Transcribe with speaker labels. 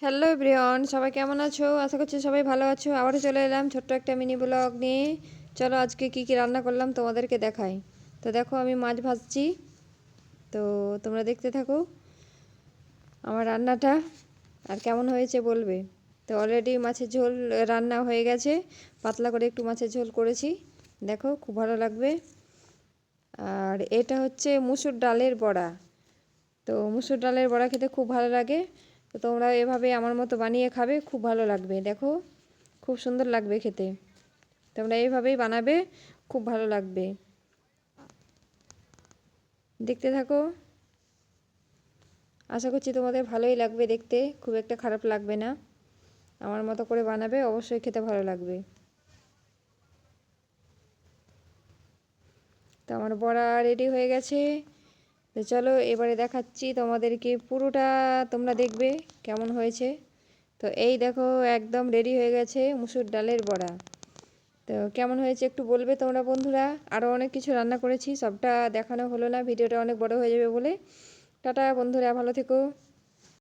Speaker 1: Hello everyone, সবাই কেমন আছো? আশা করছি সবাই ভালো আছো। আবারও চলে এলাম ছোট্ট একটা মিনি ব্লগ নিয়ে। চলো আজকে কি কি রান্না করলাম তোমাদেরকে দেখাই। তো দেখো আমি মাছ ভাজছি, তো তোমরা দেখতে থাকো আমার রান্নাটা আর কেমন হয়েছে বলবে। তো অলরেডি মাছের ঝোল রান্না হয়ে গেছে, পাতলা করে একটু মাছের ঝোল করেছি, দেখো খুব ভালো লাগবে। আর এটা হচ্ছে মুসুর ডালের বড়া। তো মুসুর ডালের বড়া খেতে খুব ভালো লাগে। তো তোমরা এভাবে আমার মতো বানিয়ে খাবে, খুব ভালো লাগবে। দেখো খুব সুন্দর লাগবে খেতে, তোমরা এইভাবেই বানাবে, খুব ভালো লাগবে। দেখতে থাকো, আশা করছি তোমাদের ভালোই লাগবে দেখতে, খুব একটা খারাপ লাগবে না। আমার মতো করে বানাবে, অবশ্যই খেতে ভালো লাগবে। তো আমার বড়া রেডি হয়ে গেছে। তো চলো এবারে দেখাচ্ছি তোমাদেরকে পুরোটা, তোমরা দেখবে কেমন হয়েছে। তো এই দেখো একদম রেডি হয়ে গেছে মুসুর ডালের বড়া। তো কেমন হয়েছে একটু বলবে তোমরা বন্ধুরা। আরও অনেক কিছু রান্না করেছি, সবটা দেখানো হলো না, ভিডিওটা অনেক বড় হয়ে যাবে বলে। টাটা বন্ধুরা, ভালো থেকো।